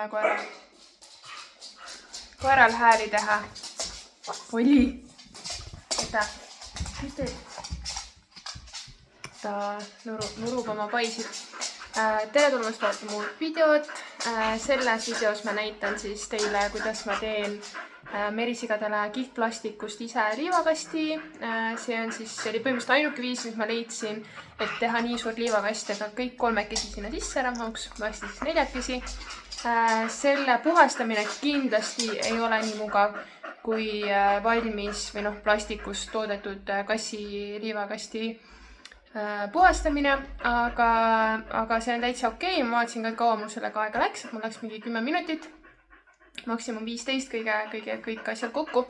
proovime koeral hääli teha. Oli! Võta, mis teed? Ta nurub oma paisid. Tere tulemast vaatama uut videot. Selles videos ma näitan siis teile, kuidas ma teen merisigadele kihtplastikust ise liivakasti. See oli põhimõtteliselt ainuke viis, mis ma leidsin, et teha nii suur liivakast, et nad kõik kolmekesi sinna sisse ära mahuks, vasti siis neljakesi. Selle puhastamine kindlasti ei ole nii mugav kui valmis või plastikust toodetud kassi liivakasti puhastamine, aga see on täitsa okei. Ma vaatasin ka, et kaua mul sellega aega läks, et mul läks mingi 10 minutit, maksimum 15 kõik asjad kokku.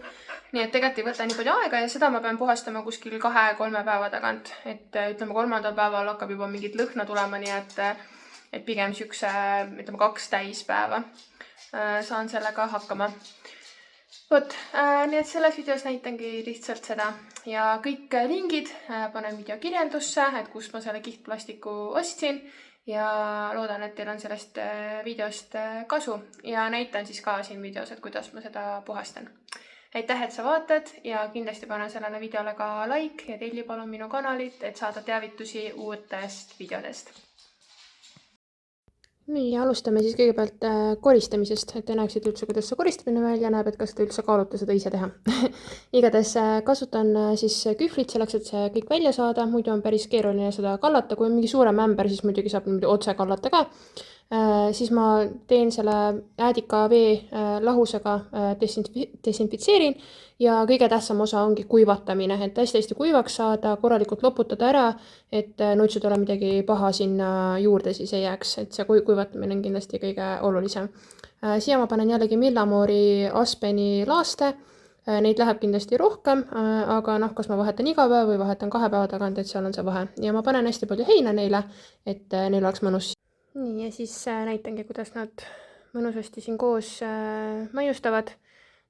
Nii et tegelikult ei võta nii palju aega ja seda ma pean puhastama kuskil 2-3 päeva tagant. Et ütleme 3. päeval hakkab juba mingit lõhna tulema, nii et pigem siukse, 2 täispäeva saan sellega hakkama. Vot, nii et selles videos näitangi lihtsalt seda ja kõik lingid panen video kirjeldusse, et kust ma selle kihtplastiku ostsin ja loodan, et teil on sellest videost kasu ja näitan siis ka siin videos, et kuidas ma seda puhastan. Aitäh, et sa vaatad ja kindlasti pane sellele videole ka like ja telli palun minu kanalit, et saada teavitusi uutest videodest. Nii, alustame siis kõigepealt koristamisest, et te näeksid üldse, kuidas see koristamine välja näeb, et kas te üldse kaalute seda ise teha. Igatahes kasutan siis kühvlit selleks, et see kõik välja saada, muidu on päris keeruline seda kallata. Kui on mingi suurem ämber, siis muidugi saab otse kallata ka. Siis ma teen selle äädika vee lahusega desinfitseerin ja kõige tähtsam osa ongi kuivatamine, et hästi kuivaks saada, korralikult loputada ära, et nuitsudele midagi paha sinna juurde siis ei jääks, et see kuivatamine on kindlasti kõige olulisem. Siia ma panen jällegi Millamoori Aspeni laaste, neid läheb kindlasti rohkem, aga kas ma vahetan iga päev või vahetan 2 päeva tagant, et seal on see vahe. Ja ma panen hästi palju heina neile, et neil oleks mõnus. Nii, ja siis näitangi, kuidas nad mõnusasti siin koos maiustavad.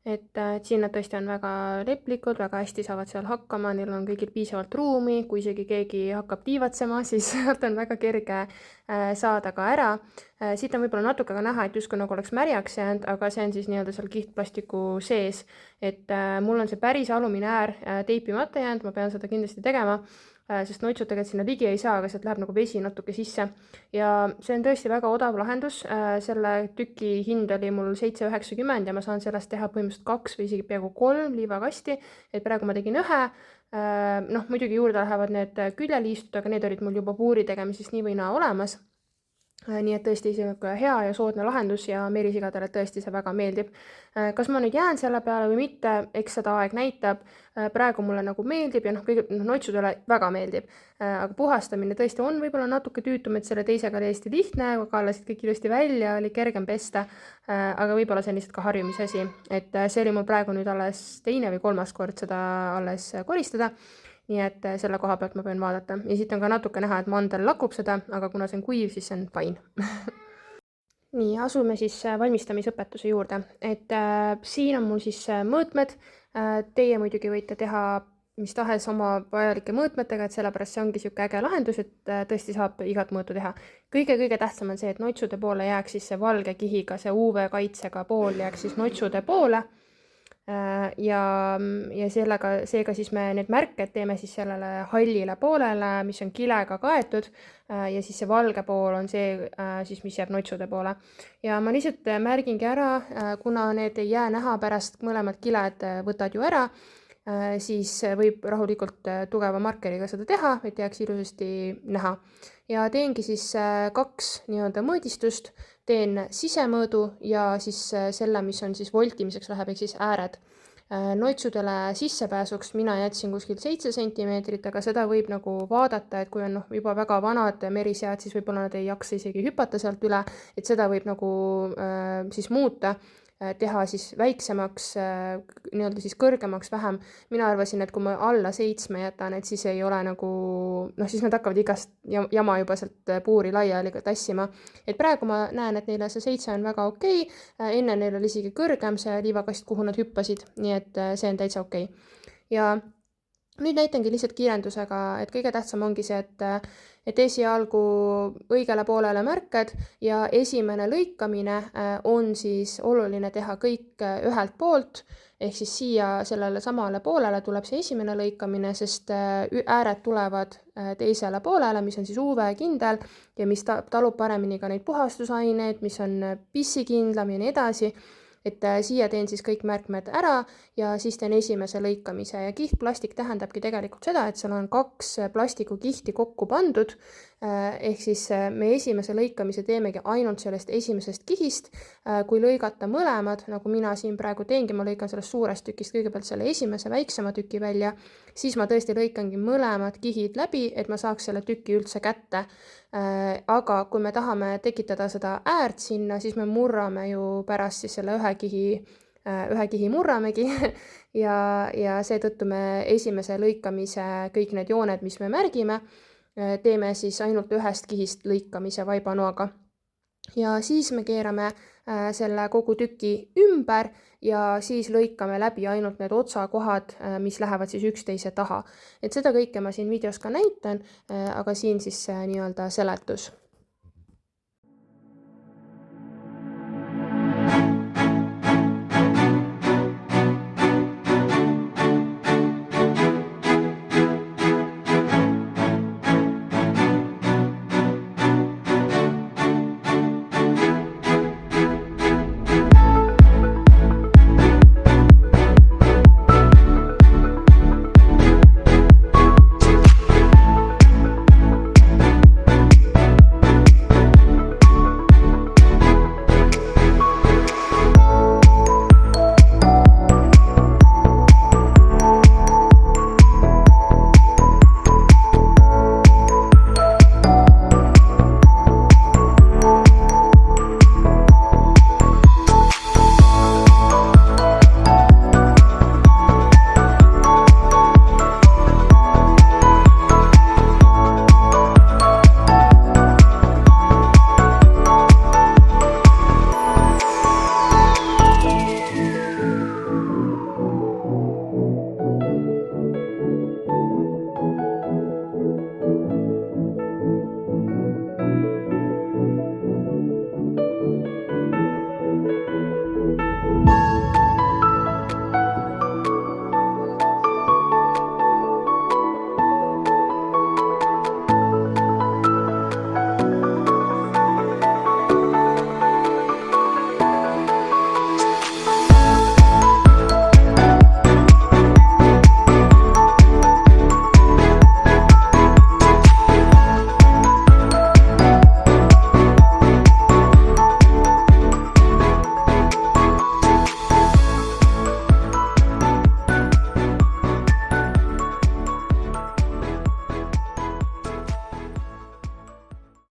Et siin nad tõesti on väga leplikud, väga hästi saavad seal hakkama, neil on kõigil piisavalt ruumi, kui isegi keegi hakkab tiivatsema, siis sealt on väga kerge saada ka ära. Siit on võib-olla natuke ka näha, et justkui nagu oleks märjaks jäänud, aga see on siis nii-öelda seal kihtplastiku sees. Et mul on see päris alumine äär teipimata jäänud, ma pean seda kindlasti tegema, sest noitsud tegelikult sinna ligi ei saa, aga sealt läheb nagu vesi natuke sisse. Ja see on tõesti väga odav lahendus. Selle tüki hind oli mul 7,90 ja ma saan sellest teha põhimõtteliselt 2 või isegi peaaegu 3 liivakasti. Et praegu ma tegin 1. Muidugi juurde lähevad need küljeliistud, aga need olid mul juba puuri tegemisest nii või naa olemas. Nii et tõesti see hea ja soodne lahendus ja merisigadele tõesti see väga meeldib. Kas ma nüüd jään selle peale või mitte, eks seda aeg näitab. Praegu mulle nagu meeldib ja noitsudele väga meeldib. Aga puhastamine tõesti on võib-olla natuke tüütum, et selle teisega oli hästi lihtne, kallasid kõik ilusti välja, oli kergem pesta. Aga võib-olla see on lihtsalt ka harjumise asi. Et see oli mul praegu nüüd alles 2. või 3. kord seda alles koristada. Nii et selle koha pealt ma pean vaadata. Ja siit on ka natuke näha, et mandel lakub seda, aga kuna see on kuiv, siis see on fine. Nii, asume siis valmistamisõpetuse juurde. Et siin on mul siis mõõtmed. Teie muidugi võite teha mis tahes oma vajalike mõõtmetega, et sellepärast see ongi siuke äge lahendus, et tõesti saab igat mõõtu teha. Kõige tähtsam on see, et noitsude poole jääks siis see valge kihiga, see UV kaitsega pool jääks siis noitsude poole. Ja seega siis me need märked teeme siis sellele hallile poolele, mis on kilega kaetud ja siis see valge pool on see, siis mis jääb noitsude poole. Ja ma lihtsalt märgingi ära, kuna need ei jää näha pärast, mõlemad kiled võtad ju ära, siis võib rahulikult tugeva markeriga seda teha, et jääks ilusasti näha. Ja teengi siis 2 nii-öelda mõõdistust, teen sisemõõdu ja siis selle, mis on siis voltimiseks läheb, ehk siis ääred. Noitsudele sissepääsuks mina jätsin kuskil 7 sentimeetrit, aga seda võib nagu vaadata, et kui on juba väga vanad merisead, siis võib-olla nad ei jaksa isegi hüpata sealt üle, et seda võib nagu siis muuta. Teha siis väiksemaks, nii-öelda siis kõrgemaks vähem. Mina arvasin, et kui ma alla 7 jätan, et siis ei ole nagu, siis nad hakkavad igast jama juba sealt puuri laiali tassima. Et praegu ma näen, et neile see 7 on väga okei. Enne neil oli isegi kõrgem see liivakast, kuhu nad hüppasid, nii et see on täitsa okei. Ja Nüüd näitangi lihtsalt kiirendusega, et kõige tähtsam ongi see, et esialgu õigele poolele märkad ja esimene lõikamine on siis oluline teha kõik ühelt poolt, ehk siis siia sellele samale poolele tuleb see esimene lõikamine, sest ääred tulevad teisele poolele, mis on siis UV-kindel ja mis talub paremini ka neid puhastusaineid, mis on pissikindlam ja nii edasi. Et siia teen siis kõik märkmed ära ja siis teen esimese lõikamise ja kihtplastik tähendabki tegelikult seda, et seal on 2 plastikukihti kokku pandud, ehk siis me esimese lõikamise teemegi ainult sellest esimesest kihist. Kui lõigata mõlemad, nagu mina siin praegu teengi, ma lõikan sellest suurest tükist kõigepealt selle esimese väiksema tüki välja, siis ma tõesti lõikangi mõlemad kihid läbi, et ma saaks selle tüki üldse kätte. Aga kui me tahame tekitada seda äärt sinna, siis me murrame ju pärast siis selle ühe kihi murramegi ja seetõttu me esimese lõikamise kõik need jooned, mis me märgime, teeme siis ainult ühest kihist lõikamise vaibanoaga. Ja siis me keerame selle kogu tüki ümber ja siis lõikame läbi ainult need otsakohad, mis lähevad siis üksteise taha. Et seda kõike ma siin videos ka näitan, aga siin siis nii-öelda seletus.